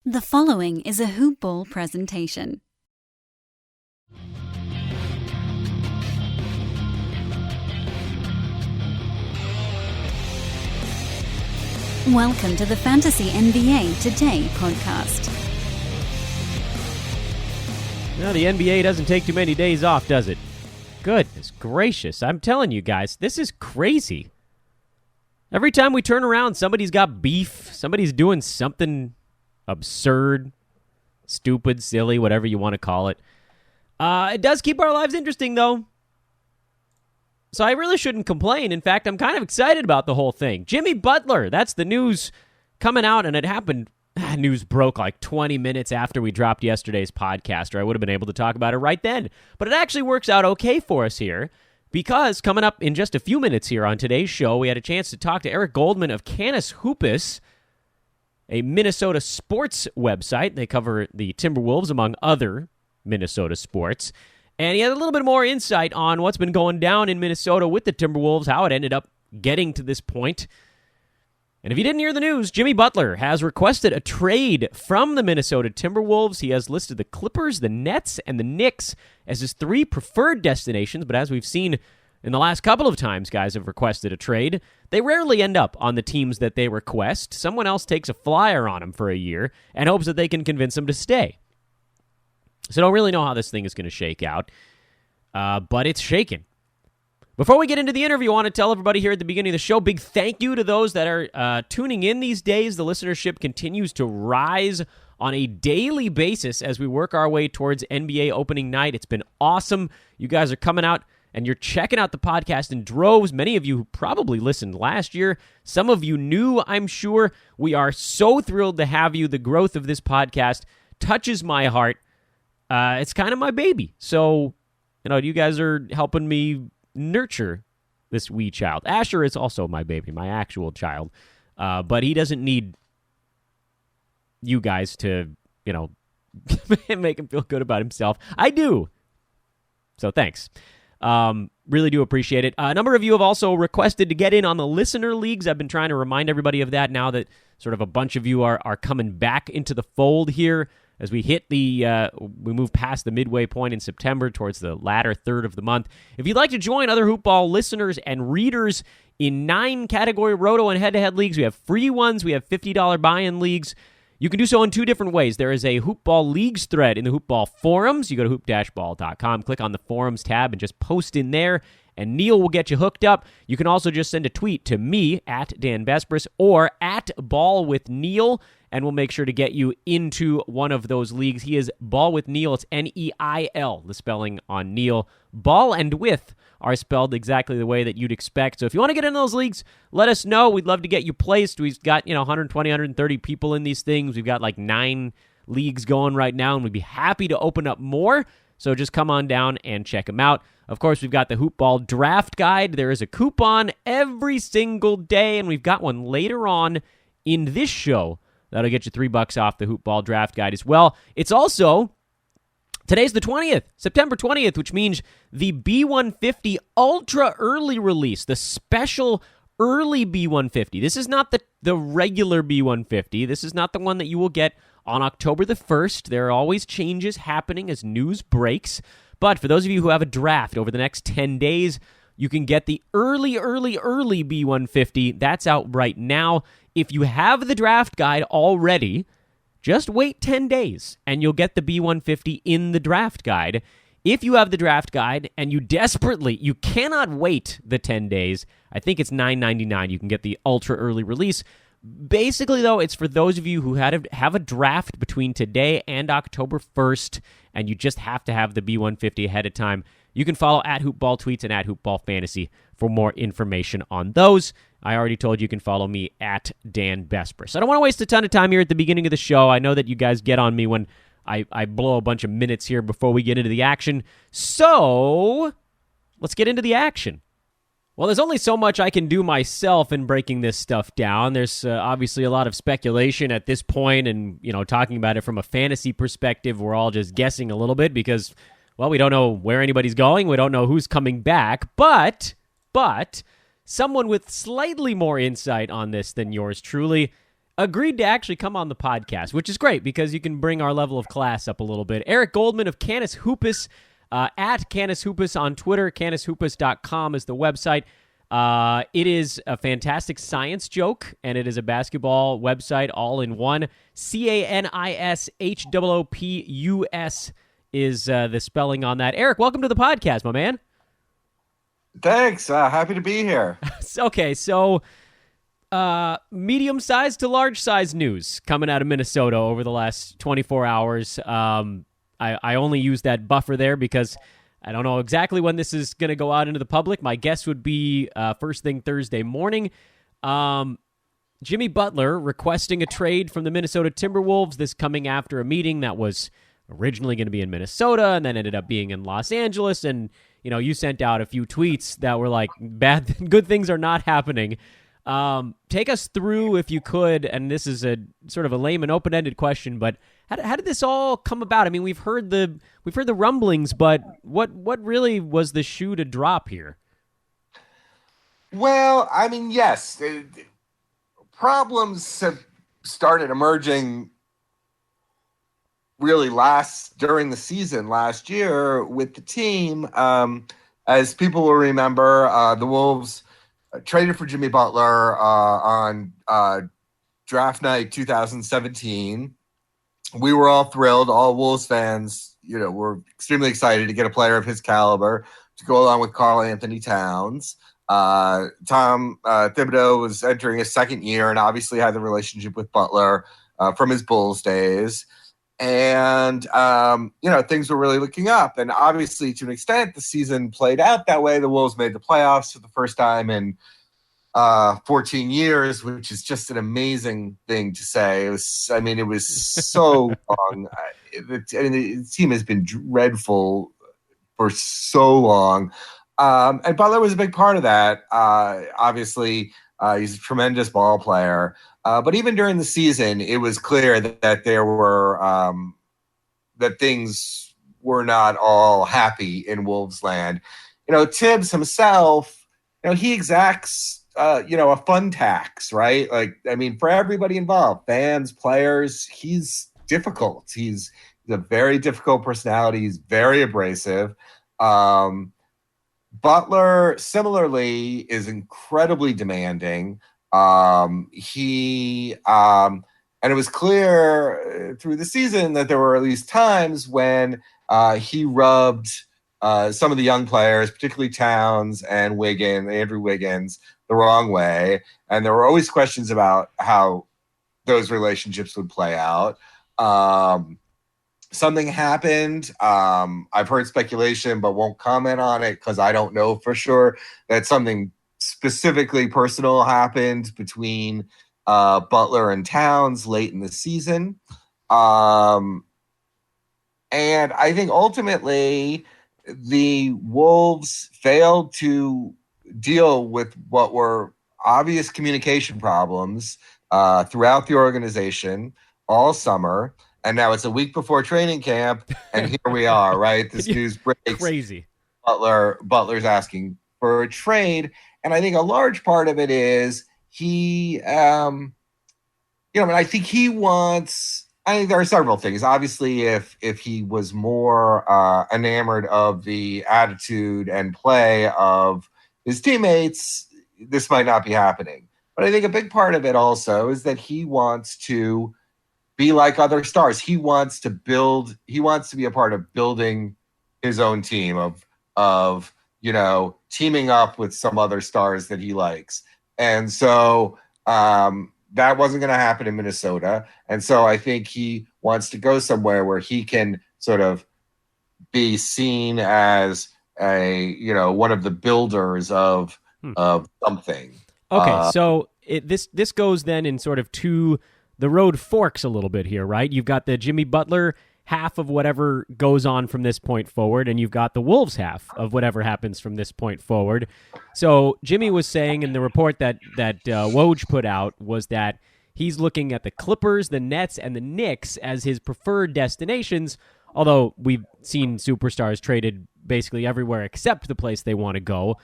The following is a Hoop Ball presentation. Welcome to the Fantasy NBA Today podcast. No, the NBA doesn't take too many days off, does it? Goodness gracious. I'm telling you guys, this is crazy. Every time we turn around, somebody's got beef. Somebody's doing something absurd, stupid, silly, whatever you want to call it. It does keep our lives interesting, though. So I really shouldn't complain. In fact, I'm kind of excited about the whole thing. Jimmy Butler, that's the news coming out, and it happened. News broke like 20 minutes after we dropped yesterday's podcast, or I would have been able to talk about it right then. But it actually works out okay for us here, because coming up in just a few minutes here on today's show, we had a chance to talk to Eric Goldman of CanisHoopus's, a Minnesota sports website. They cover the Timberwolves, among other Minnesota sports. And he had a little bit more insight on what's been going down in Minnesota with the Timberwolves, how it ended up getting to this point. And if you didn't hear the news, Jimmy Butler has requested a trade from the Minnesota Timberwolves. He has listed the Clippers, the Nets, and the Knicks as his three preferred destinations. But as we've seen in the last couple of times guys have requested a trade, they rarely end up on the teams that they request. Someone else takes a flyer on them for a year and hopes that they can convince them to stay. So I don't really know how this thing is going to shake out, but it's shaking. Before we get into the interview, I want to tell everybody here at the beginning of the show, big thank you to those that are tuning in these days. The listenership continues to rise on a daily basis as we work our way towards NBA opening night. It's been awesome. You guys are coming out and you're checking out the podcast in droves. Many of you who probably listened last year. Some of you new, I'm sure. We are so thrilled to have you. The growth of this podcast touches my heart. It's kind of my baby. So, you guys are helping me nurture this wee child. Asher is also my baby, my actual child. But he doesn't need you guys to, make him feel good about himself. I do. So thanks. Really do appreciate it. A number of you have also requested to get in on the listener leagues. I've been trying to remind everybody of that now that sort of a bunch of you are coming back into the fold here as we hit we move past the midway point in September towards the latter third of the month. If you'd like to join other Hoopball listeners and readers in 9-category roto and head-to-head leagues, we have free ones, we have $50 buy-in leagues. You can do so in two different ways. There is a Hoopball Leagues thread in the Hoopball forums. You go to hoop-ball.com, click on the forums tab, and just post in there, and Neil will get you hooked up. You can also just send a tweet to me, at Dan Besbris, or at Ball with Neil, and we'll make sure to get you into one of those leagues. He is Ball with Neil. It's Neil, the spelling on Neil. Ball and with are spelled exactly the way that you'd expect. So if you want to get in those leagues, let us know. We'd love to get you placed. We've got 120, 130 people in these things. We've got like 9 leagues going right now, and we'd be happy to open up more. So just come on down and check them out. Of course, we've got the Hoopball Draft Guide. There is a coupon every single day, and we've got one later on in this show that'll get you $3 off the Hoopball Draft Guide as well. It's also, today's the 20th, September 20th, which means the B150 Ultra Early Release, the special early B150. This is not the regular B150. This is not the one that you will get on October the 1st. There are always changes happening as news breaks. But for those of you who have a draft over the next 10 days, you can get the early B150. That's out right now. If you have the draft guide already, just wait 10 days and you'll get the B150 in the draft guide. If you have the draft guide and you cannot wait the 10 days, I think it's $9.99. You can get the ultra early release. Basically, though, it's for those of you who have a draft between today and October 1st, and you just have to have the B150 ahead of time. You can follow at Hoopball Tweets and at Hoopball Fantasy for more information on those. I already told you can follow me at Dan Besbris. I don't want to waste a ton of time here at the beginning of the show. I know that you guys get on me when I blow a bunch of minutes here before we get into the action. So, let's get into the action. Well, there's only so much I can do myself in breaking this stuff down. There's obviously a lot of speculation at this point, and, talking about it from a fantasy perspective, we're all just guessing a little bit because, well, we don't know where anybody's going. We don't know who's coming back, but someone with slightly more insight on this than yours truly, agreed to actually come on the podcast, which is great because you can bring our level of class up a little bit. Eric Goldman of CanisHoopus, at CanisHoopus on Twitter. CanisHoopus.com is the website. It is a fantastic science joke, and it is a basketball website all in one. CanisHoopus is the spelling on that. Eric, welcome to the podcast, my man. Thanks. Happy to be here. Okay, so medium-sized to large-sized news coming out of Minnesota over the last 24 hours. I only use that buffer there because I don't know exactly when this is going to go out into the public. My guess would be first thing Thursday morning. Jimmy Butler requesting a trade from the Minnesota Timberwolves, this coming after a meeting that was originally going to be in Minnesota and then ended up being in Los Angeles. And, you know, you sent out a few tweets that were like, good things are not happening. Take us through, if you could, and this is a sort of a lame and open-ended question, but how did this all come about? I mean, we've heard the rumblings, but what really was the shoe to drop here? Well, I mean, yes, problems have started emerging really during the season last year with the team. As people will remember, the Wolves traded for Jimmy Butler on draft night 2017. We were all thrilled. All Wolves fans, were extremely excited to get a player of his caliber to go along with Karl-Anthony Towns. Tom Thibodeau was entering his second year and obviously had the relationship with Butler from his Bulls days. And, things were really looking up. And obviously, to an extent, the season played out that way. The Wolves made the playoffs for the first time in 14 years, which is just an amazing thing to say. It was so long. The team has been dreadful for so long. And Butler was a big part of that. Obviously, he's a tremendous ball player. But even during the season, it was clear that there were that things were not all happy in Wolves land. Tibbs himself, he exacts a fun tax, right? For everybody involved, fans, players, he's difficult. He's a very difficult personality. He's very abrasive. Butler, similarly, is incredibly demanding. And it was clear through the season that there were at least times when he rubbed some of the young players, particularly Towns and Andrew Wiggins, the wrong way. And there were always questions about how those relationships would play out. Something happened. I've heard speculation, but won't comment on it because I don't know for sure that something specifically personal happened between Butler and Towns late in the season. And I think ultimately the Wolves failed to deal with what were obvious communication problems throughout the organization all summer. And now it's a week before training camp, and here we are, right? This news breaks. Crazy. Butler's asking for a trade. And I think a large part of it is I think there are several things. Obviously, if he was more enamored of the attitude and play of his teammates, this might not be happening. But I think a big part of it also is that he wants to be like other stars. He wants to be a part of building his own team of teaming up with some other stars that he likes. And so that wasn't going to happen in Minnesota. And so I think he wants to go somewhere where he can sort of be seen as one of the builders of something. Okay. So this goes then in sort of the road forks a little bit here, right? You've got the Jimmy Butler half of whatever goes on from this point forward, and you've got the Wolves half of whatever happens from this point forward. So Jimmy was saying in the report that Woj put out was that he's looking at the Clippers, the Nets, and the Knicks as his preferred destinations, although we've seen superstars traded basically everywhere except the place they want to go.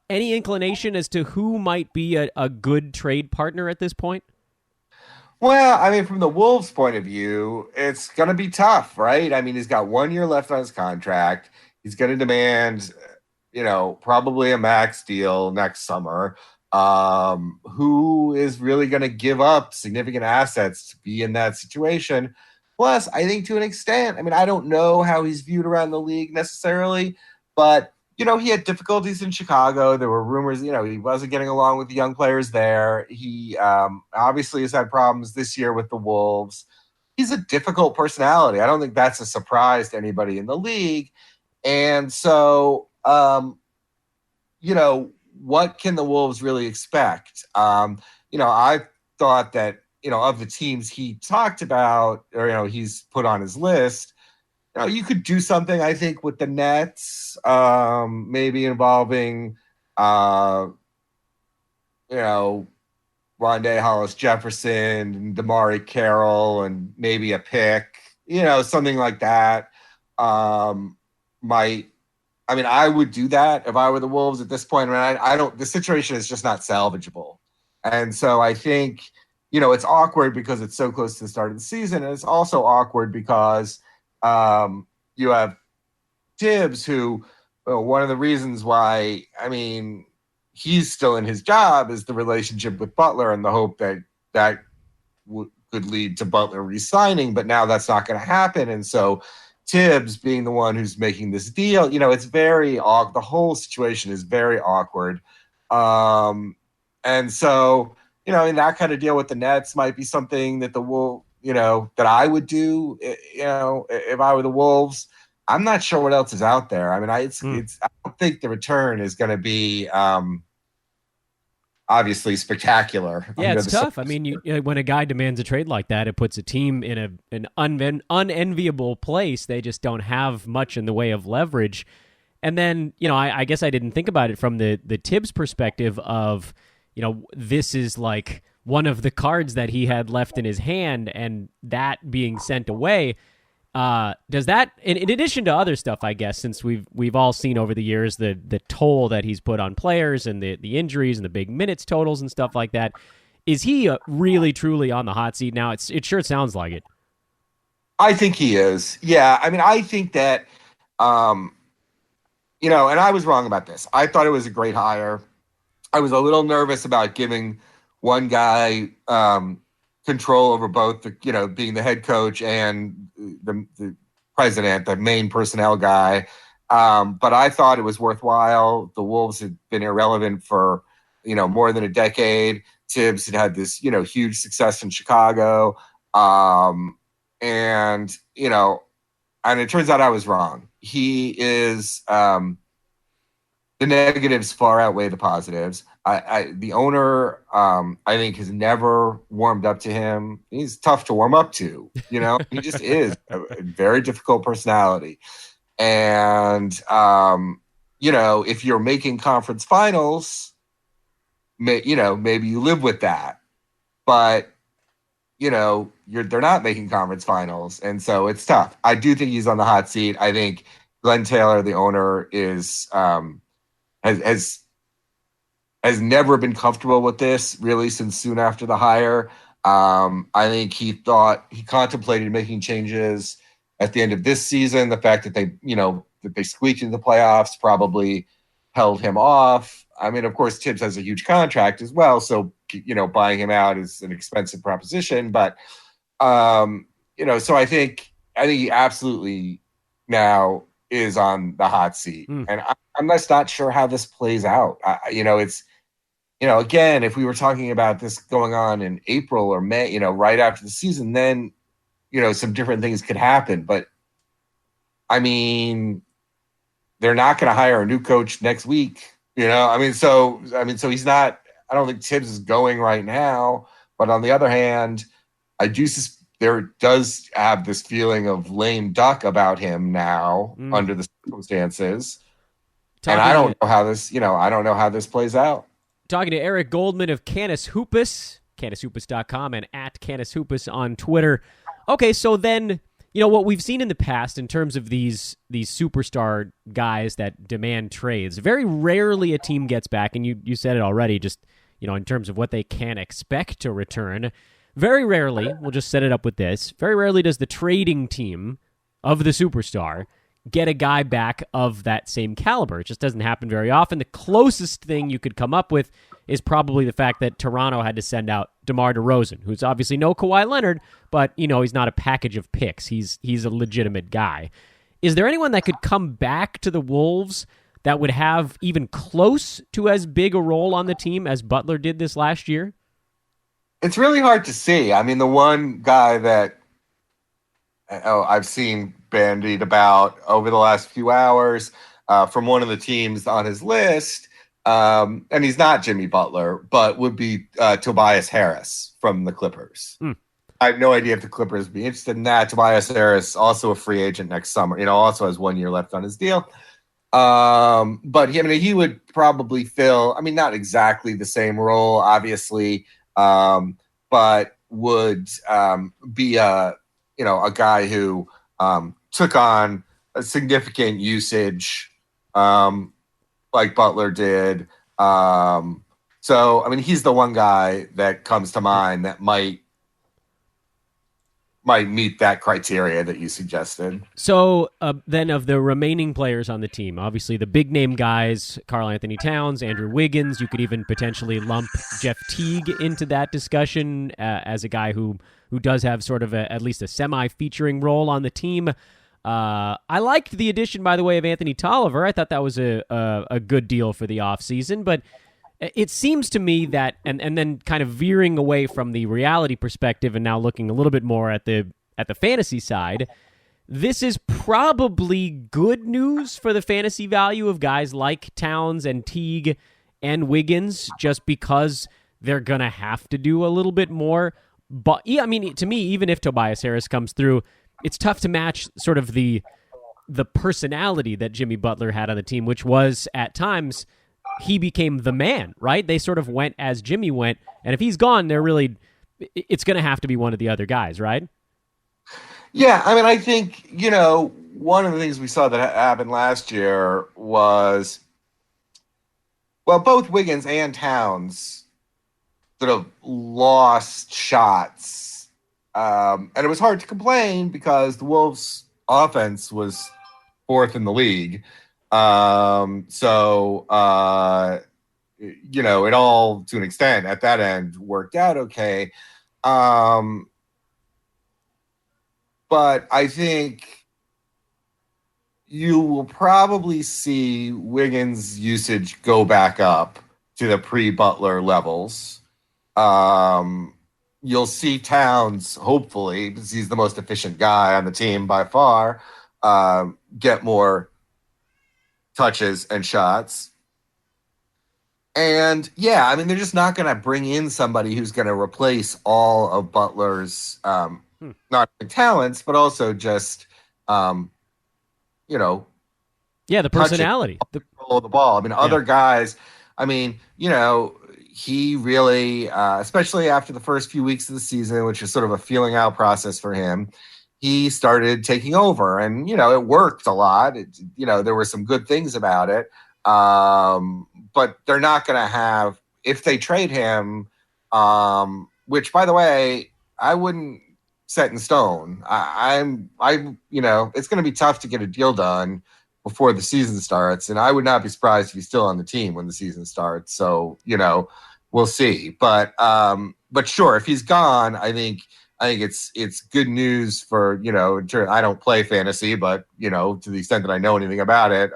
Any inclination as to who might be a good trade partner at this point? Well, I mean, from the Wolves' point of view, it's going to be tough, right? I mean, he's got 1 year left on his contract. He's going to demand, probably a max deal next summer. Who is really going to give up significant assets to be in that situation? Plus, I think to an extent, I mean, I don't know how he's viewed around the league necessarily, but he had difficulties in Chicago. There were rumors, he wasn't getting along with the young players there. He obviously has had problems this year with the Wolves. He's a difficult personality. I don't think that's a surprise to anybody in the league. And so, what can the Wolves really expect? I thought that, of the teams he talked about or, he's put on his list, you could do something, I think, with the Nets, maybe involving, Rondé Hollis-Jefferson, Damari Carroll, and maybe a pick, something like that. I would do that if I were the Wolves at this point. The situation is just not salvageable. And so I think, it's awkward because it's so close to the start of the season. And it's also awkward because, you have Tibbs, who one of the reasons why, he's still in his job is the relationship with Butler and the hope that could lead to Butler re-signing, but now that's not going to happen. And so Tibbs being the one who's making this deal, it's very awkward. The whole situation is very awkward. And so, in that kind of deal with the Nets might be something that the Wolves, that I would do, if I were the Wolves. I'm not sure what else is out there. I don't think the return is going to be obviously spectacular. Yeah, it's tough. When a guy demands a trade like that, it puts a team in an unenviable place. They just don't have much in the way of leverage. And then, I guess I didn't think about it from the Tibbs perspective of, this is like one of the cards that he had left in his hand, and that being sent away. Does that, in addition to other stuff, I guess, since we've all seen over the years the toll that he's put on players and the injuries and the big minutes totals and stuff like that, is he really truly on the hot seat now? It sure sounds like it. I think he is. Yeah, I think that, and I was wrong about this. I thought it was a great hire. I was a little nervous about giving one guy control over both, being the head coach and the president, the main personnel guy. But I thought it was worthwhile. The Wolves had been irrelevant for, more than a decade. Tibbs had this, huge success in Chicago. And it turns out I was wrong. He is, the negatives far outweigh the positives. The owner, I think, has never warmed up to him. He's tough to warm up to. He just is a very difficult personality. And, if you're making conference finals, maybe you live with that. But, they're not making conference finals. And so it's tough. I do think he's on the hot seat. I think Glenn Taylor, the owner, is has never been comfortable with this really since soon after the hire. I think he contemplated making changes at the end of this season. The fact that they squeaked into the playoffs probably held him off. Of course, Tibbs has a huge contract as well, so buying him out is an expensive proposition. But so I think he absolutely now is on the hot seat, and I'm just not sure how this plays out. It's again, if we were talking about this going on in April or May, right after the season, then some different things could happen. But they're not going to hire a new coach next week. So he's not. I don't think Tibbs is going right now. But on the other hand, there does have this feeling of lame duck about him now under the circumstances. And I don't know how this plays out. Talking to Eric Goldman of CanisHoopus, CanisHoopus.com, and at CanisHoopus on Twitter. Okay, so then, what we've seen in the past in terms of these superstar guys that demand trades, very rarely a team gets back, and you said it already, just, in terms of what they can expect to return, very rarely, we'll just set it up with this, very rarely does the trading team of the superstar get a guy back of that same caliber. It just doesn't happen very often. The closest thing you could come up with is probably the fact that Toronto had to send out DeMar DeRozan, who's obviously no Kawhi Leonard, but, he's not a package of picks. He's a legitimate guy. Is there anyone that could come back to the Wolves that would have even close to as big a role on the team as Butler did this last year? It's really hard to see. I mean, the one guy that I've seen bandied about over the last few hours from one of the teams on his list, and he's not Jimmy Butler, but would be Tobias Harris from the Clippers. I have no idea if the Clippers would be interested in that. Tobias Harris, also a free agent next summer, also has 1 year left on his deal. But he would probably fill, not exactly the same role, obviously, but would be a guy who took on a significant usage like Butler did. So, he's the one guy that comes to mind that might meet that criteria that you suggested. So then of the remaining players on the team, obviously the big name guys, Karl-Anthony Towns, Andrew Wiggins, you could even potentially lump Jeff Teague into that discussion as a guy who does have sort of at least a semi-featuring role on the team. I liked the addition, by the way, of Anthony Tolliver. I thought that was a good deal for the offseason, but it seems to me that, and then kind of veering away from the reality perspective and now looking a little bit more at the fantasy side, this is probably good news for the fantasy value of guys like Towns and Teague and Wiggins, just because they're going to have to do a little bit more. But to me, even if Tobias Harris comes through, it's tough to match sort of the personality that Jimmy Butler had on the team, which was at times he became the man, right? They sort of went as Jimmy went, and if he's gone, it's going to have to be one of the other guys, right? Yeah, I think, one of the things we saw that happened last year was, both Wiggins and Towns sort of lost shots. And it was hard to complain because the Wolves' offense was fourth in the league. It all, to an extent, at that end, worked out okay. But I think you will probably see Wiggins' usage go back up to the pre-Butler levels. You'll see Towns, hopefully, because he's the most efficient guy on the team by far, get more touches and shots. And they're just not going to bring in somebody who's going to replace all of Butler's not only talents, but also just the personality, the ball. Other guys. He really, especially after the first few weeks of the season, which is sort of a feeling out process for him, he started taking over, and it worked a lot. There were some good things about it, but they're not going to have, if they trade him, which, by the way, I wouldn't set in stone. It's going to be tough to get a deal done before the season starts, and I would not be surprised if he's still on the team when the season starts. So we'll see. But sure, if he's gone, I think it's good news for, I don't play fantasy, but, to the extent that I know anything about it,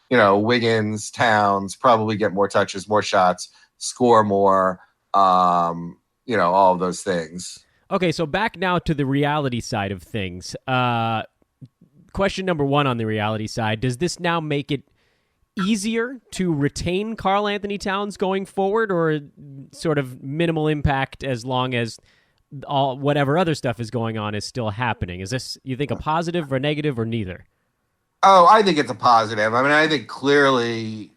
Wiggins, Towns probably get more touches, more shots, score more, all of those things. Okay, so back now to the reality side of things. Question number one on the reality side, does this now make it easier to retain Karl-Anthony Towns going forward, or sort of minimal impact as long as whatever other stuff is going on is still happening? Is this, you think, a positive or negative or neither? Oh, I think it's a positive. I think clearly,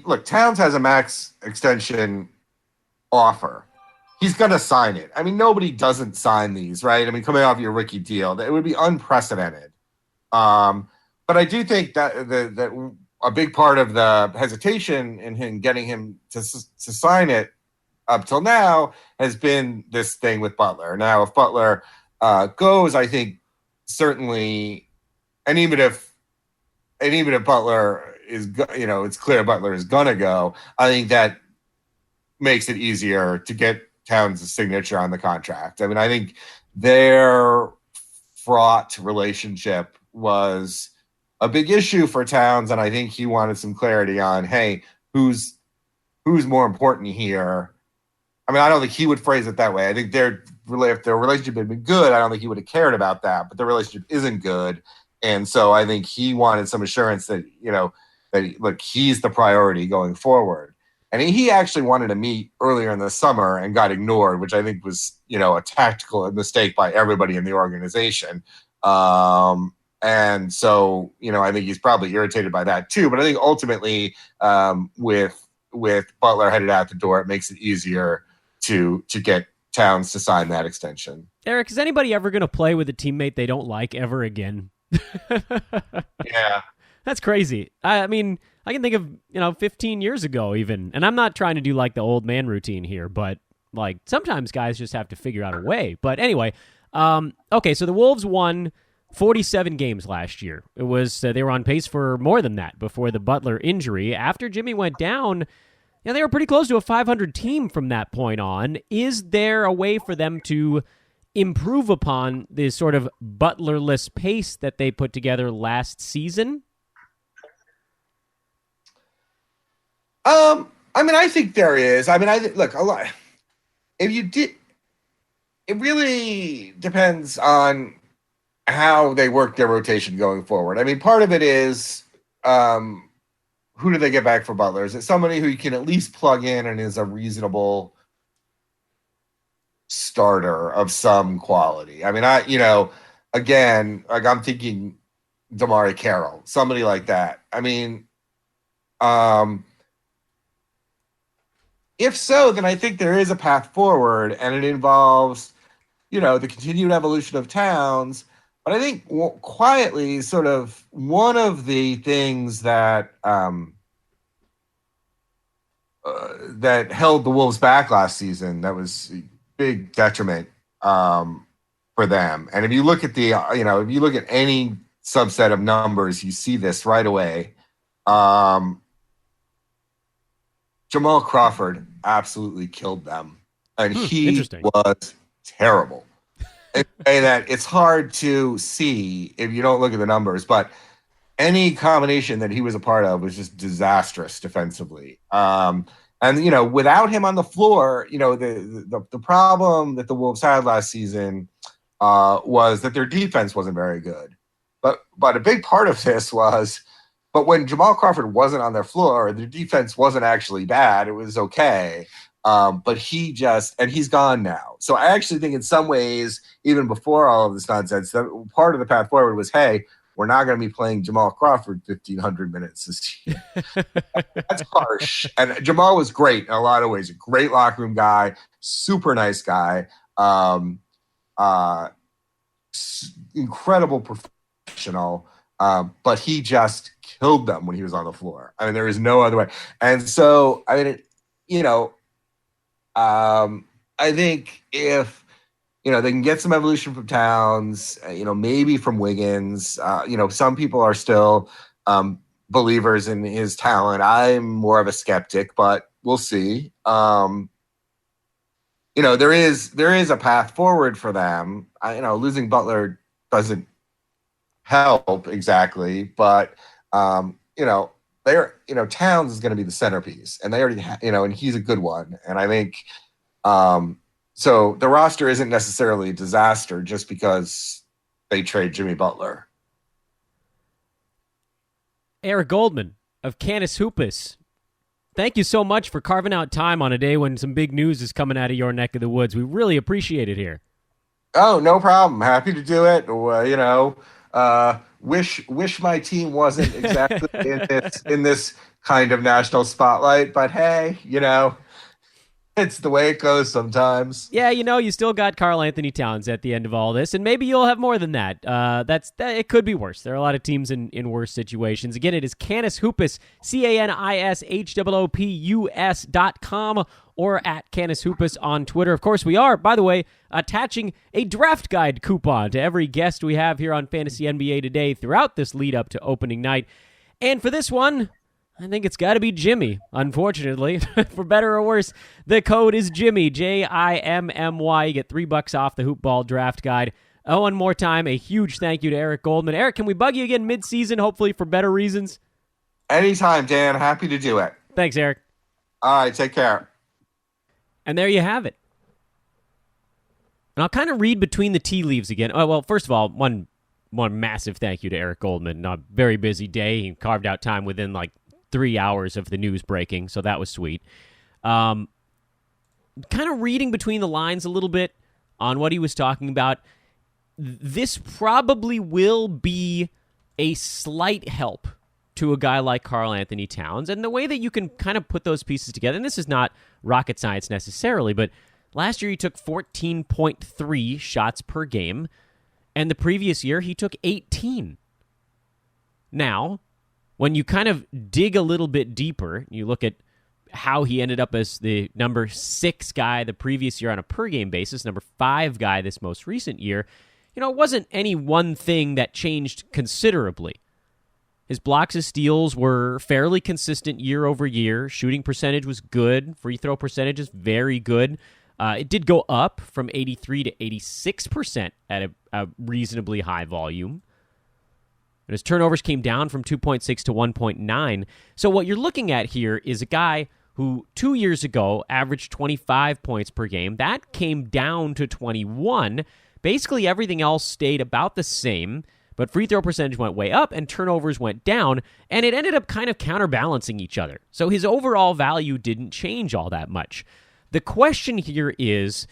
look, Towns has a max extension offer. He's going to sign it. Nobody doesn't sign these, right? Coming off your rookie deal, it would be unprecedented. But I do think that a big part of the hesitation in him getting him to sign it up till now has been this thing with Butler. Now, if Butler goes, I think certainly, and even if Butler is, it's clear Butler is gonna go, I think that makes it easier to get Towns' signature on the contract. I mean, I think their fraught relationship was a big issue for Towns, and I think he wanted some clarity on, hey, who's more important here. I mean, I don't think he would phrase it that way. I think if their relationship had been good, I don't think he would have cared about that, but the relationship isn't good. And so I think he wanted some assurance that, look, he's the priority going forward. And he actually wanted to meet earlier in the summer and got ignored, which I think was, a tactical mistake by everybody in the organization. And so, I think he's probably irritated by that too. But I think ultimately, with Butler headed out the door, it makes it easier to get Towns to sign that extension. Eric, is anybody ever going to play with a teammate they don't like ever again? Yeah. That's crazy. I mean, I can think of, 15 years ago even, and I'm not trying to do like the old man routine here, but like sometimes guys just have to figure out a way. But anyway, okay, so the Wolves won 47 games last year. It was they were on pace for more than that before the Butler injury. After Jimmy went down, they were pretty close to a 500 team from that point on. Is there a way for them to improve upon this sort of Butlerless pace that they put together last season? I mean, I think there is. I mean, look, a lot. If you did, it really depends on how they work their rotation going forward. I mean, part of it is who do they get back for Butler? Is it somebody who you can at least plug in and is a reasonable starter of some quality? I mean, again, like I'm thinking Damari Carroll, somebody like that. I mean, if so, then I think there is a path forward, and it involves, the continued evolution of Towns. But I think quietly, sort of one of the things that that held the Wolves back last season, that was a big detriment for them. And if you look at if you look at any subset of numbers, you see this right away. Jamal Crawford absolutely killed them, and he was terrible. And that it's hard to see if you don't look at the numbers, but any combination that he was a part of was just disastrous defensively. And without him on the floor, the problem that the Wolves had last season was that their defense wasn't very good. But a big part of this was, but when Jamal Crawford wasn't on their floor, their defense wasn't actually bad. It was okay. But he's gone now. So I actually think in some ways, even before all of this nonsense, that part of the path forward was, hey, we're not going to be playing Jamal Crawford 1,500 minutes this year. That's harsh. And Jamal was great in a lot of ways. A great locker room guy, super nice guy, incredible professional. But he just killed them when he was on the floor. I mean, there is no other way. And so, I mean, I think if, they can get some evolution from Towns, maybe from Wiggins, some people are still believers in his talent. I'm more of a skeptic, but we'll see. There is a path forward for them. Losing Butler doesn't help exactly, but Towns is going to be the centerpiece, and they already and he's a good one. And I think so the roster isn't necessarily a disaster just because they trade Jimmy Butler. Eric Goldman of CanisHoopus's, thank you so much for carving out time on a day when some big news is coming out of your neck of the woods. We really appreciate it here. Oh, no problem. Happy to do it. Wish my team wasn't exactly in this kind of national spotlight, but hey, It's the way it goes sometimes. Yeah, you still got Karl-Anthony Towns at the end of all this, and maybe you'll have more than that. It could be worse. There are a lot of teams in worse situations. Again, it is CanisHoopus, CanisHoopus.com, or at CanisHoopus on Twitter. Of course, we are, by the way, attaching a draft guide coupon to every guest we have here on Fantasy NBA Today throughout this lead up to opening night. And for this one, I think it's got to be Jimmy, unfortunately. For better or worse, the code is Jimmy, Jimmy. You get $3 off the Hoop Ball Draft Guide. One more time, a huge thank you to Eric Goldman. Eric, can we bug you again mid-season, hopefully for better reasons? Anytime, Dan. Happy to do it. Thanks, Eric. All right, take care. And there you have it. And I'll kind of read between the tea leaves again. Oh, well, first of all, one massive thank you to Eric Goldman. A very busy day. He carved out time within 3 hours of the news breaking, so that was sweet. Kind of reading between the lines a little bit on what he was talking about. This probably will be a slight help to a guy like Karl-Anthony Towns, and the way that you can kind of put those pieces together, and this is not rocket science necessarily, but last year he took 14.3 shots per game, and the previous year he took 18. Now, when you kind of dig a little bit deeper, you look at how he ended up as the number 6 guy the previous year on a per-game basis, number 5 guy this most recent year, it wasn't any one thing that changed considerably. His blocks and steals were fairly consistent year over year. Shooting percentage was good. Free throw percentage is very good. It did go up from 83 to 86% at a reasonably high volume. And his turnovers came down from 2.6 to 1.9. So what you're looking at here is a guy who 2 years ago averaged 25 points per game. That came down to 21. Basically, everything else stayed about the same, but free throw percentage went way up and turnovers went down, and it ended up kind of counterbalancing each other. So his overall value didn't change all that much. The question here is,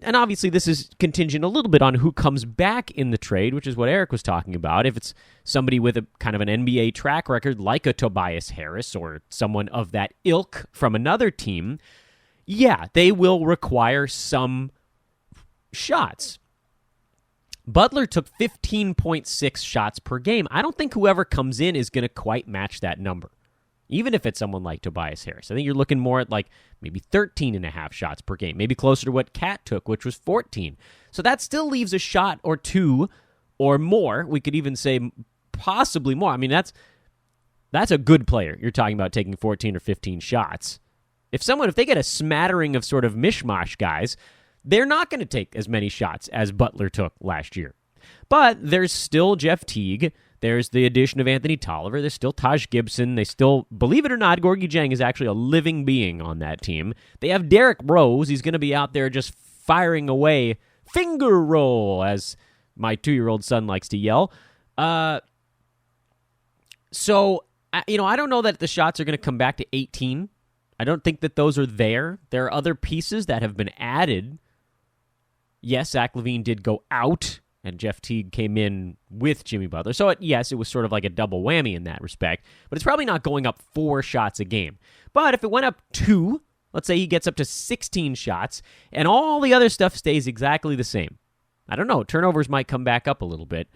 and obviously this is contingent a little bit on who comes back in the trade, which is what Eric was talking about. If it's somebody with a kind of an NBA track record like a Tobias Harris or someone of that ilk from another team, yeah, they will require some shots. Butler took 15.6 shots per game. I don't think whoever comes in is going to quite match that number, even if it's someone like Tobias Harris. I think you're looking more at maybe 13.5 shots per game, maybe closer to what Cat took, which was 14. So that still leaves a shot or two or more. We could even say possibly more. I mean, that's a good player. You're talking about taking 14 or 15 shots. If they get a smattering of sort of mishmash guys, they're not going to take as many shots as Butler took last year. But there's still Jeff Teague. There's the addition of Anthony Tolliver. There's still Taj Gibson. They still, believe it or not, Gorgie Jang is actually a living being on that team. They have Derrick Rose. He's going to be out there just firing away, finger roll, as my 2-year-old son likes to yell. So, I don't know that the shots are going to come back to 18. I don't think that those are there. There are other pieces that have been added. Yes, Zach LaVine did go out, and Jeff Teague came in with Jimmy Butler. So, it was sort of like a double whammy in that respect. But it's probably not going up 4 shots a game. But if it went up 2, let's say he gets up to 16 shots, and all the other stuff stays exactly the same. I don't know. Turnovers might come back up a little bit.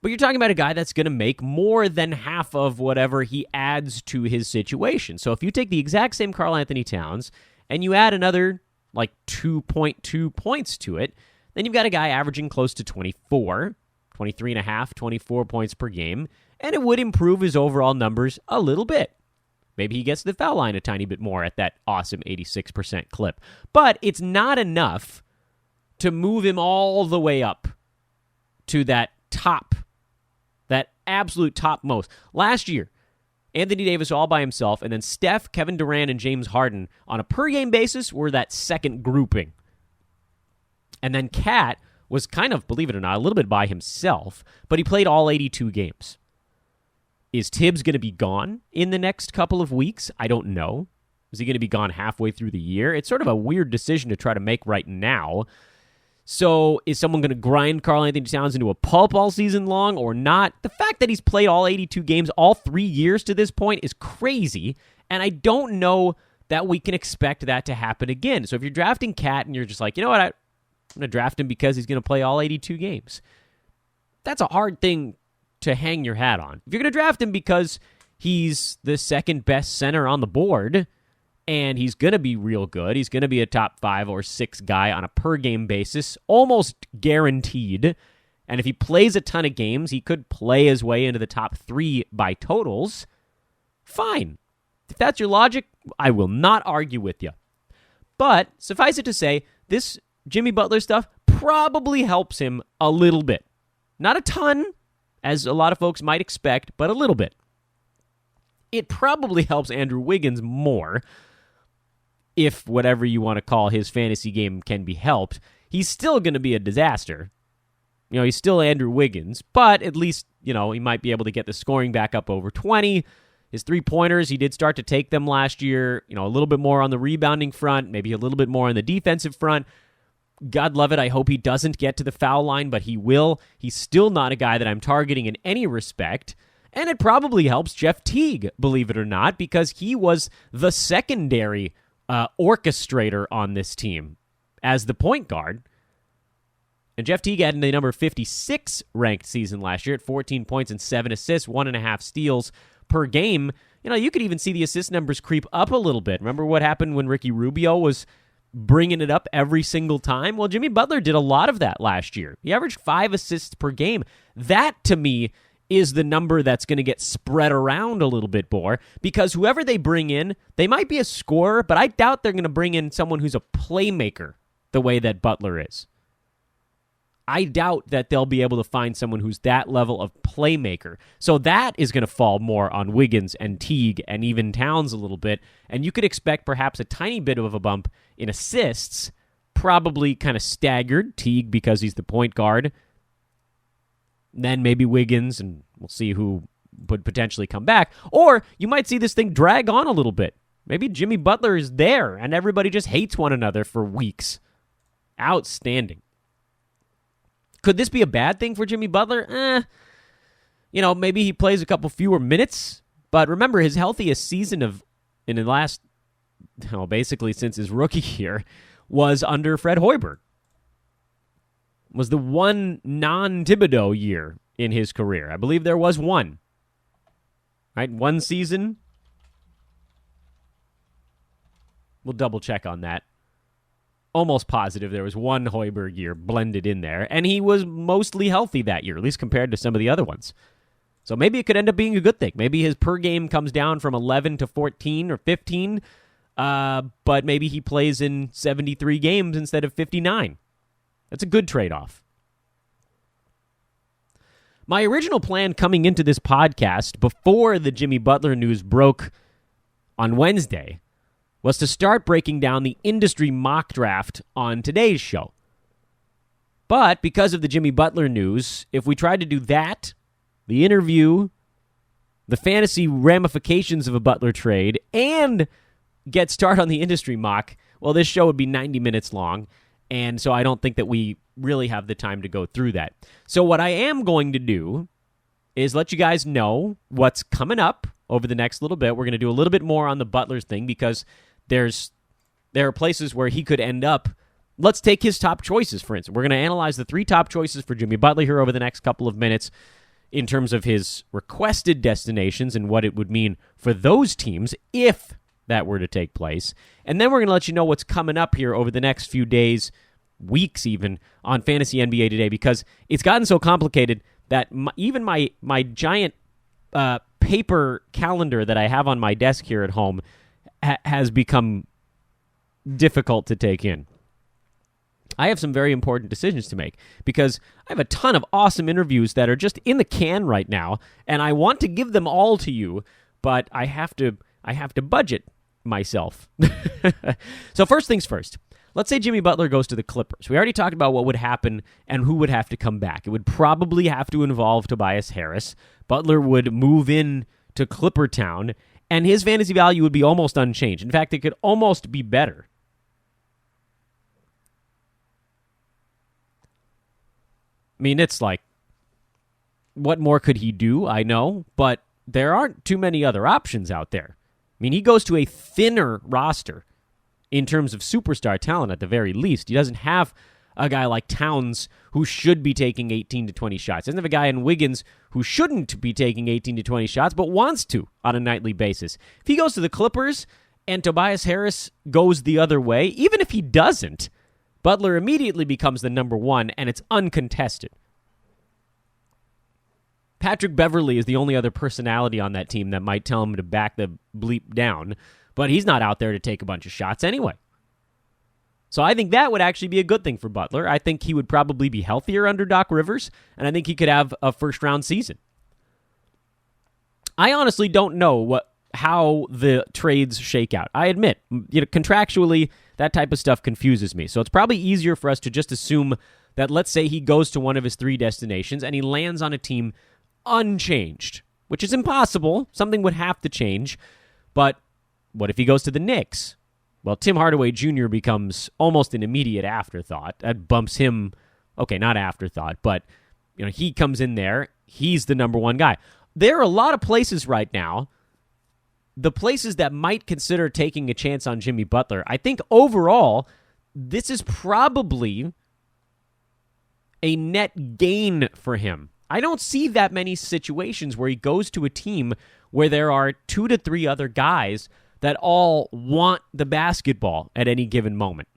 But you're talking about a guy that's going to make more than half of whatever he adds to his situation. So if you take the exact same Karl-Anthony Towns and you add another 2.2 points to it, then you've got a guy averaging close to 23 and a half, 24 points per game, and it would improve his overall numbers a little bit. Maybe he gets to the foul line a tiny bit more at that awesome 86% clip. But it's not enough to move him all the way up to that absolute topmost. Last year, Anthony Davis all by himself, and then Steph, Kevin Durant, and James Harden on a per-game basis were that second grouping. And then Cat was kind of, believe it or not, a little bit by himself, but he played all 82 games. Is Tibbs going to be gone in the next couple of weeks? I don't know. Is he going to be gone halfway through the year? It's sort of a weird decision to try to make right now. So is someone going to grind Karl-Anthony Towns into a pulp all season long or not? The fact that he's played all 82 games all 3 years to this point is crazy, and I don't know that we can expect that to happen again. So if you're drafting Cat and you're just like, you know what, I'm going to draft him because he's going to play all 82 games. That's a hard thing to hang your hat on. If you're going to draft him because he's the second best center on the board and he's going to be real good, he's going to be a top 5 or 6 guy on a per game basis, almost guaranteed. And if he plays a ton of games, he could play his way into the top 3 by totals. Fine. If that's your logic, I will not argue with you. But suffice it to say, this Jimmy Butler stuff probably helps him a little bit. Not a ton, as a lot of folks might expect, but a little bit. It probably helps Andrew Wiggins more, if whatever you want to call his fantasy game can be helped. He's still going to be a disaster. You know, he's still Andrew Wiggins, but at least, you know, he might be able to get the scoring back up over 20. His three-pointers, he did start to take them last year, you know, a little bit more on the rebounding front, maybe a little bit more on the defensive front. God love it. I hope he doesn't get to the foul line, but he will. He's still not a guy that I'm targeting in any respect. And it probably helps Jeff Teague, believe it or not, because he was the secondary orchestrator on this team as the point guard. And Jeff Teague had the number 56 ranked season last year at 14 points and 7 assists, 1.5 steals per game. You know, you could even see the assist numbers creep up a little bit. Remember what happened when Ricky Rubio was bringing it up every single time? Well, Jimmy Butler did a lot of that last year. He averaged 5 assists per game. That, to me, is the number that's going to get spread around a little bit more, because whoever they bring in, they might be a scorer, but I doubt they're going to bring in someone who's a playmaker the way that Butler is. I doubt that they'll be able to find someone who's that level of playmaker. So that is going to fall more on Wiggins and Teague and even Towns a little bit. And you could expect perhaps a tiny bit of a bump in assists, probably kind of staggered. Teague because he's the point guard. Then maybe Wiggins, and we'll see who would potentially come back. Or you might see this thing drag on a little bit. Maybe Jimmy Butler is there and everybody just hates one another for weeks. Outstanding. Could this be a bad thing for Jimmy Butler? You know, maybe he plays a couple fewer minutes. But remember, his healthiest season in the last, basically since his rookie year, was under Fred Hoiberg. Was the one non-Thibodeau year in his career. I believe there was one. Right? One season. We'll double check on that. Almost positive there was one Hoiberg year blended in there, and he was mostly healthy that year, at least compared to some of the other ones. So maybe it could end up being a good thing. Maybe his per game comes down from 11 to 14 or 15, but maybe he plays in 73 games instead of 59. That's a good trade-off. My original plan coming into this podcast before the Jimmy Butler news broke on Wednesday was to start breaking down the industry mock draft on today's show. But because of the Jimmy Butler news, if we tried to do that, the interview, the fantasy ramifications of a Butler trade, and get started on the industry mock, well, this show would be 90 minutes long, and so I don't think that we really have the time to go through that. So what I am going to do is let you guys know what's coming up over the next little bit. We're going to do a little bit more on the Butler thing because there are places where he could end up. Let's take his top choices, for instance. We're going to analyze the 3 top choices for Jimmy Butler here over the next couple of minutes in terms of his requested destinations and what it would mean for those teams if that were to take place. And then we're going to let you know what's coming up here over the next few days, weeks even, on Fantasy NBA Today, because it's gotten so complicated that even my giant paper calendar that I have on my desk here at home has become difficult to take in. I have some very important decisions to make because I have a ton of awesome interviews that are just in the can right now, and I want to give them all to you, but I have to budget myself. So first things first. Let's say Jimmy Butler goes to the Clippers. We already talked about what would happen and who would have to come back. It would probably have to involve Tobias Harris. Butler would move in to Clipper Town, and his fantasy value would be almost unchanged. In fact, it could almost be better. I mean, it's like, what more could he do? I know, but there aren't too many other options out there. mean, he goes to a thinner roster in terms of superstar talent at the very least. He doesn't have a guy like Towns who should be taking 18 to 20 shots. He doesn't have a guy in Wiggins who shouldn't be taking 18 to 20 shots but wants to on a nightly basis. If he goes to the Clippers and Tobias Harris goes the other way, even if he doesn't, Butler immediately becomes the number one, and it's uncontested. Patrick Beverley is the only other personality on that team that might tell him to back the bleep down, but he's not out there to take a bunch of shots anyway. So I think that would actually be a good thing for Butler. I think he would probably be healthier under Doc Rivers, and I think he could have a first-round season. I honestly don't know how the trades shake out. I admit, contractually, that type of stuff confuses me. So it's probably easier for us to just assume that, let's say he goes to one of his three destinations and he lands on a team unchanged, which is impossible. Something would have to change. But what if he goes to the Knicks? Well, Tim Hardaway Jr. becomes almost an immediate afterthought. That bumps him, okay, not afterthought, but he comes in there. He's the number one guy. There are a lot of places right now, the places that might consider taking a chance on Jimmy Butler. I think overall, this is probably a net gain for him. I don't see that many situations where he goes to a team where there are 2 to 3 other guys that all want the basketball at any given moment.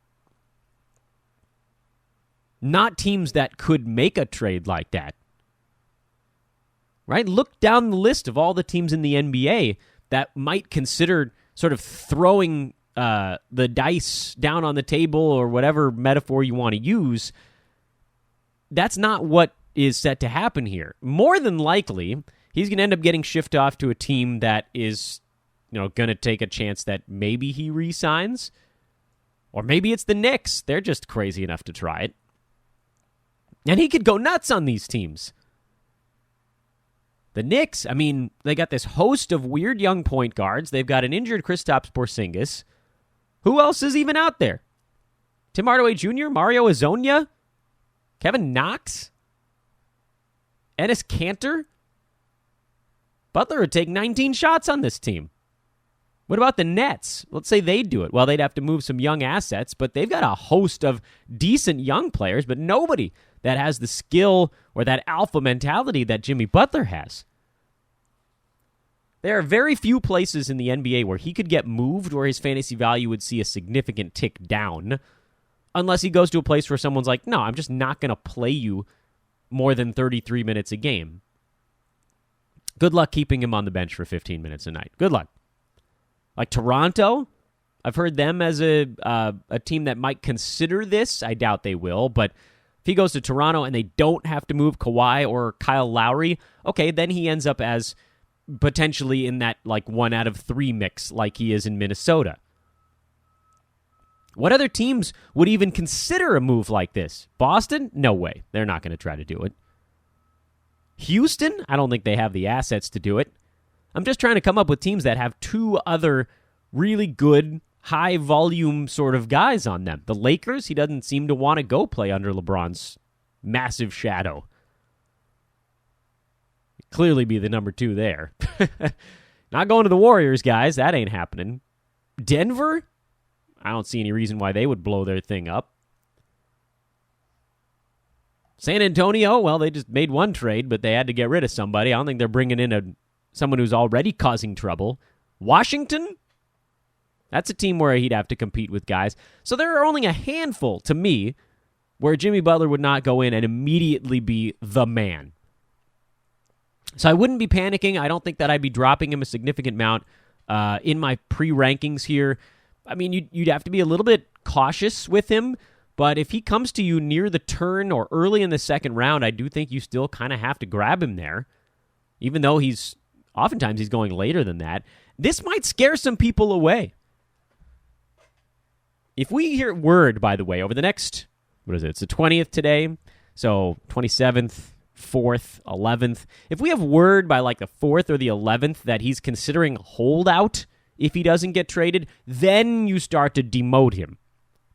Not teams that could make a trade like that. Right? Look down the list of all the teams in the NBA that might consider sort of throwing the dice down on the table, or whatever metaphor you want to use. That's not what is set to happen here. More than likely, he's going to end up getting shipped off to a team that is going to take a chance that maybe he re-signs. Or maybe it's the Knicks. They're just crazy enough to try it. And he could go nuts on these teams. The Knicks, I mean, they got this host of weird young point guards. They've got an injured Kristaps Porzingis. Who else is even out there? Tim Hardaway Jr., Mario Hezonja, Kevin Knox, Enes Kanter. Butler would take 19 shots on this team. What about the Nets? Let's say they do it. Well, they'd have to move some young assets, but they've got a host of decent young players, but nobody that has the skill or that alpha mentality that Jimmy Butler has. There are very few places in the NBA where he could get moved where his fantasy value would see a significant tick down, unless he goes to a place where someone's like, no, I'm just not going to play you more than 33 minutes a game. Good luck keeping him on the bench for 15 minutes a night. Good luck. Like Toronto, I've heard them as a team that might consider this. I doubt they will, but if he goes to Toronto and they don't have to move Kawhi or Kyle Lowry, okay, then he ends up as potentially in that 1 out of 3 mix like he is in Minnesota. What other teams would even consider a move like this? Boston? No way. They're not going to try to do it. Houston? I don't think they have the assets to do it. I'm just trying to come up with teams that have 2 other really good, high-volume sort of guys on them. The Lakers, he doesn't seem to want to go play under LeBron's massive shadow. Clearly be the number 2 there. Not going to the Warriors, guys. That ain't happening. Denver? I don't see any reason why they would blow their thing up. San Antonio, well, they just made one trade, but they had to get rid of somebody. I don't think they're bringing in someone who's already causing trouble. Washington? That's a team where he'd have to compete with guys. So there are only a handful, to me, where Jimmy Butler would not go in and immediately be the man. So I wouldn't be panicking. I don't think that I'd be dropping him a significant amount in my pre-rankings here. I mean, you'd have to be a little bit cautious with him, but if he comes to you near the turn or early in the second round, I do think you still kind of have to grab him there, even though oftentimes he's going later than that. This might scare some people away. If we hear word, by the way, over the next, it's the 20th today, so 27th, 4th, 11th. If we have word by the 4th or the 11th that he's considering holdout if he doesn't get traded, then you start to demote him,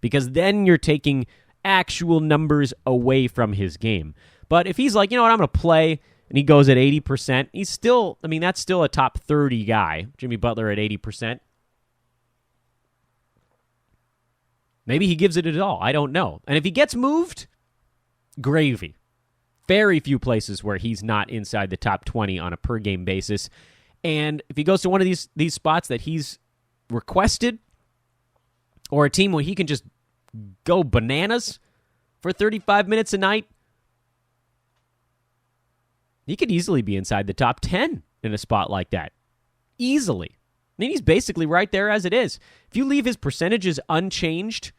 because then you're taking actual numbers away from his game. But if he's like, you know what, I'm going to play, and he goes at 80%. He's still, that's still a top 30 guy, Jimmy Butler at 80%. Maybe he gives it all. I don't know. And if he gets moved, gravy. Very few places where he's not inside the top 20 on a per-game basis. And if he goes to one of these spots that he's requested, or a team where he can just go bananas for 35 minutes a night, he could easily be inside the top 10 in a spot like that. Easily. He's basically right there as it is. If you leave his percentages unchanged,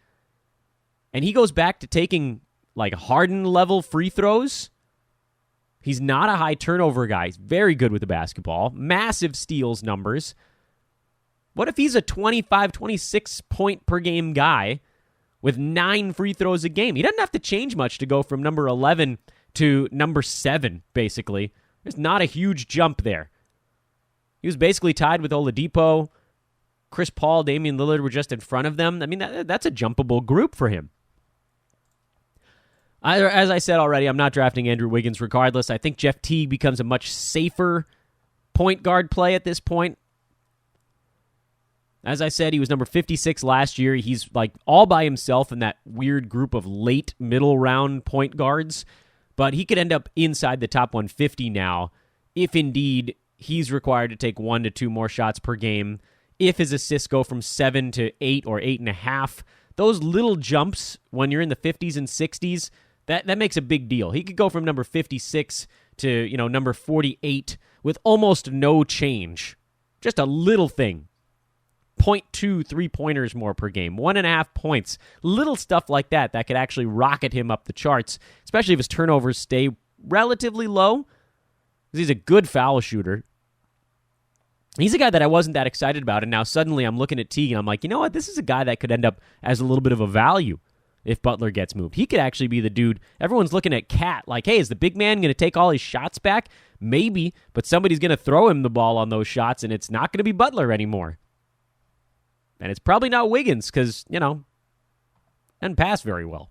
and he goes back to taking like Harden-level free throws, he's not a high turnover guy. He's very good with the basketball. Massive steals numbers. What if he's a 25, 26 point per game guy with 9 free throws a game? He doesn't have to change much to go from number 11 to number 7, basically. There's not a huge jump there. He was basically tied with Oladipo. Chris Paul, Damian Lillard were just in front of them. That's a jumpable group for him. As I said already, I'm not drafting Andrew Wiggins regardless. I think Jeff Teague becomes a much safer point guard play at this point. As I said, he was number 56 last year. He's like all by himself in that weird group of late middle round point guards. But he could end up inside the top 150 now if indeed he's required to take 1 to 2 more shots per game. If his assists go from 7 to 8 or 8.5, those little jumps when you're in the 50s and 60s, that makes a big deal. He could go from number 56 to number 48 with almost no change. Just a little thing. 0.2 3-pointers more per game, 1.5 points, little stuff like that could actually rocket him up the charts, especially if his turnovers stay relatively low, because he's a good foul shooter. He's a guy that I wasn't that excited about, and now suddenly I'm looking at Teague, and I'm like, you know what, this is a guy that could end up as a little bit of a value if Butler gets moved. He could actually be the dude. Everyone's looking at Cat like, hey, is the big man going to take all his shots back? Maybe, but somebody's going to throw him the ball on those shots, and it's not going to be Butler anymore. And it's probably not Wiggins because, doesn't pass very well.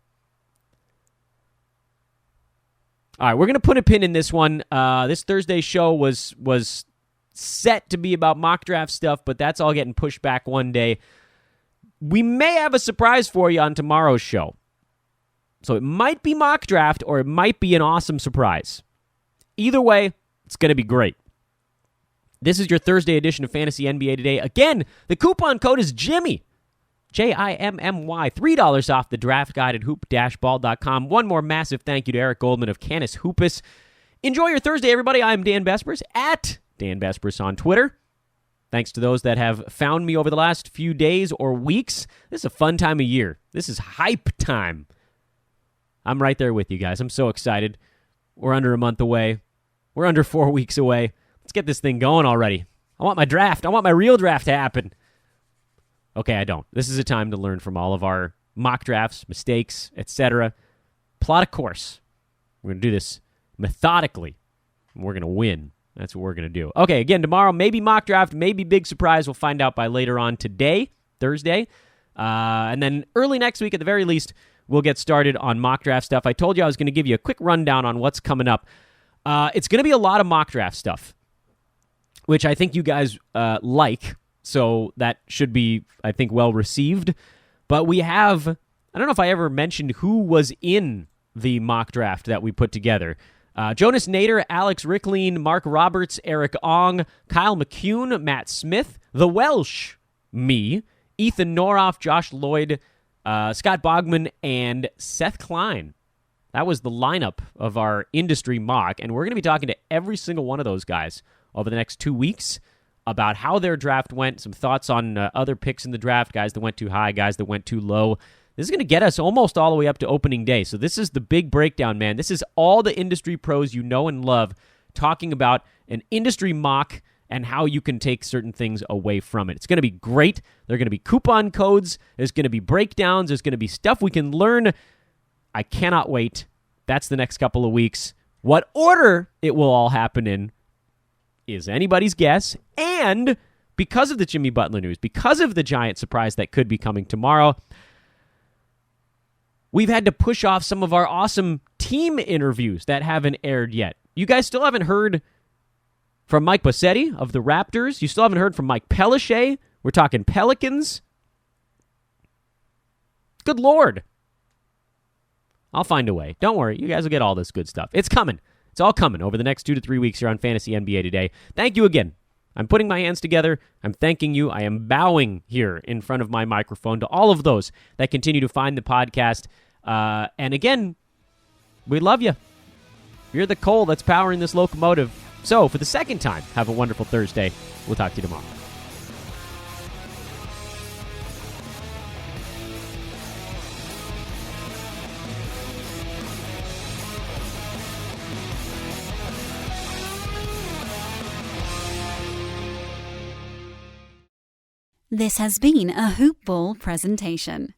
All right, we're going to put a pin in this one. This Thursday show was set to be about mock draft stuff, but that's all getting pushed back one day. We may have a surprise for you on tomorrow's show. So it might be mock draft or it might be an awesome surprise. Either way, it's going to be great. This is your Thursday edition of Fantasy NBA Today. Again, the coupon code is Jimmy, Jimmy, $3 off the draft guide at hoop-ball.com. One more massive thank you to Eric Goldman of CanisHoopus's. Enjoy your Thursday, everybody. I'm Dan Besbris, at Dan Besbris on Twitter. Thanks to those that have found me over the last few days or weeks. This is a fun time of year. This is hype time. I'm right there with you guys. I'm so excited. We're under a month away. We're under 4 weeks away. Let's get this thing going already. I want my draft. I want my real draft to happen. Okay, I don't. This is a time to learn from all of our mock drafts, mistakes, etc. Plot a course. We're going to do this methodically. And we're going to win. That's what we're going to do. Okay, again, tomorrow, maybe mock draft, maybe big surprise. We'll find out by later on today, Thursday. And then early next week, at the very least, we'll get started on mock draft stuff. I told you I was going to give you a quick rundown on what's coming up. It's going to be a lot of mock draft stuff, which I think you guys like, so that should be, I think, well received. But we have, I don't know if I ever mentioned who was in the mock draft that we put together. Jonas Nader, Alex Rickleen, Mark Roberts, Eric Ong, Kyle McCune, Matt Smith, The Welsh, me, Ethan Noroff, Josh Lloyd, Scott Bogman, and Seth Klein. That was the lineup of our industry mock, and we're going to be talking to every single one of those guys over the next 2 weeks about how their draft went, some thoughts on other picks in the draft, guys that went too high, guys that went too low. This is going to get us almost all the way up to opening day. So this is the big breakdown, man. This is all the industry pros you know and love talking about an industry mock and how you can take certain things away from it. It's going to be great. There are going to be coupon codes. There's going to be breakdowns. There's going to be stuff we can learn. I cannot wait. That's the next couple of weeks. What order it will all happen in is anybody's guess. And because of the Jimmy Butler news, because of the giant surprise that could be coming tomorrow, we've had to push off some of our awesome team interviews that haven't aired yet. You guys still haven't heard from Mike Bosetti of the Raptors. You still haven't heard from Mike Pellichet. We're talking Pelicans. Good Lord. I'll find a way. Don't worry. You guys will get all this good stuff. It's coming. It's all coming over the next 2 to 3 weeks here on Fantasy NBA Today. Thank you again. I'm putting my hands together. I'm thanking you. I am bowing here in front of my microphone to all of those that continue to find the podcast. And again, we love you. You're the coal that's powering this locomotive. So, for the second time, have a wonderful Thursday. We'll talk to you tomorrow. This has been a Hoop Ball presentation.